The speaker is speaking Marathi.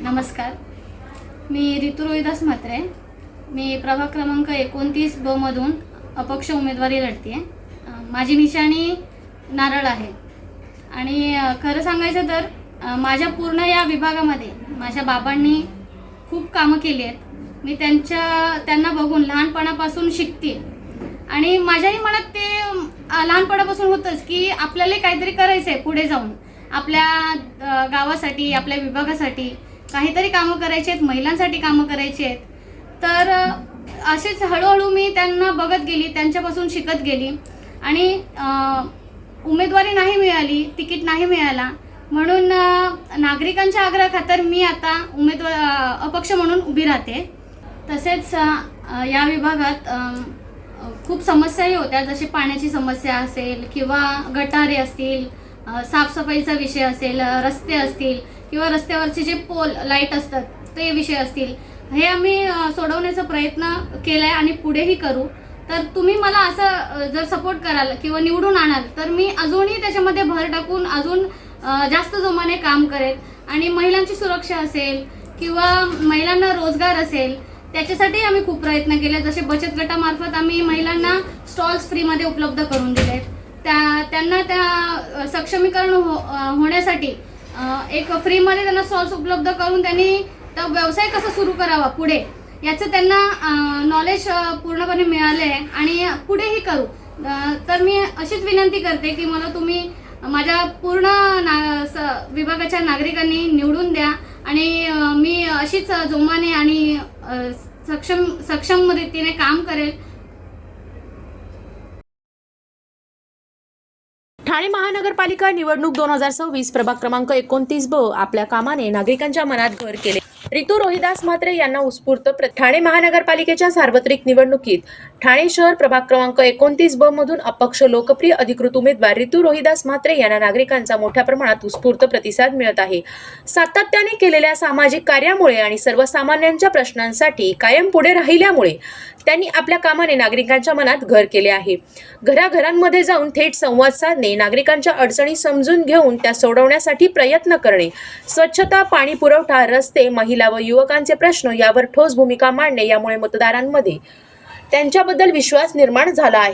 नमस्कार. मी ऋतू रोहिदास म्हात्रे. मी प्रभाग क्रमांक 29 ब मधून अपक्ष उमेदवारी लढते. माझी निशाणी नारळ आहे आणि खरं सांगायचं तर माझ्या पूर्ण या विभागामध्ये माझ्या बाबांनी खूप कामं केली आहेत. मी त्यांना बघून लहानपणापासून शिकते आणि माझ्याही मनात ते लहानपणापासून होतंच की आपल्याला काहीतरी करायचं आहे. पुढे जाऊन आपल्या गावासाठी, आपल्या विभागासाठी काहीतरी कामं करायची आहेत, महिलांसाठी कामं करायची आहेत. तर असेच हळूहळू मी त्यांना बघत गेली, त्यांच्यापासून शिकत गेली आणि उमेदवारी नाही मिळाली, तिकीट नाही मिळाला म्हणून नागरिकांच्या आग्रहाखातर मी आता अपक्ष म्हणून उभी राहते. तसेच या विभागात खूप समस्याही होत्या, जसे पाण्याची समस्या असेल किंवा गटारे असतील, साफसफाईचा विषय असेल, रस्ते असतील किंवा रस्त्यावरचे जे पोल लाईट असतात ते विषय असतील. हे आम्ही सोडवण्याचा प्रयत्न केला आहे आणि पुढेही करू. तर तुम्ही मला असं जर सपोर्ट कराल किंवा निवडून आणाल तर मी अजूनही त्याच्यामध्ये भर टाकून अजून जास्त जोमाने काम करेल. आणि महिलांची सुरक्षा असेल किंवा महिलांना रोजगार असेल त्याच्यासाठी आम्ही खूप प्रयत्न केले. जसे बचत गटामार्फत आम्ही महिलांना स्टॉल्स फ्रीमध्ये उपलब्ध करून दिलेत. त्यांना त्या सक्षमीकरण होण्यासाठी एक फ्रीमध्ये त्यांना स्टॉल्स उपलब्ध करून त्यांनी तो व्यवसाय कसा सुरू करावा पुढे याचं त्यांना नॉलेज पूर्णपणे मिळाले आहे आणि पुढेही करू. तर मी अशीच विनंती करते की मला तुम्ही माझ्या पूर्ण विभागाच्या नागरिकांनी निवडून द्या आणि मी अशीच जोमाने आणि सक्षम रीतीने काम करेल. ठाणे महानगरपालिका निवडणूक 2026 प्रभाग क्रमांक 29 ब आपल्या कामाने नागरिकांच्या मनात घर केले. ऋतू रोहिदास म्हात्रे यांना उत्स्फूर्त ठाणे महानगरपालिकेच्या सार्वत्रिक निवडणुकीत ठाणे शहर प्रभाग क्रमांक 29 ब मधून अपक्ष लोकप्रिय अधिकृत उमेदवार ऋतू रोहिदास म्हात्रे यांना नागरिकांचा मोठ्या प्रमाणात उत्स्फूर्त प्रतिसाद मिळत आहे. सातत्याने केलेल्या सामाजिक कार्यामुळे आणि सर्वसामान्यांच्या प्रश्नांसाठी कायम पुढे राहिल्यामुळे त्यांनी आपल्या कामाने नागरिकांच्या मनात घर केले आहे. घराघरांमध्ये जाऊन थेट संवाद साधणे, नागरिकांच्या अडचणी समजून घेऊन त्या सोडवण्यासाठी प्रयत्न करणे, स्वच्छता, पाणी पुरवठा, रस्ते, महिला व युवकांचे प्रश्न यावर ठोस भूमिका मांडणे यामुळे मतदारांमध्ये त्यांच्याबद्दल विश्वास निर्माण झाला आहे.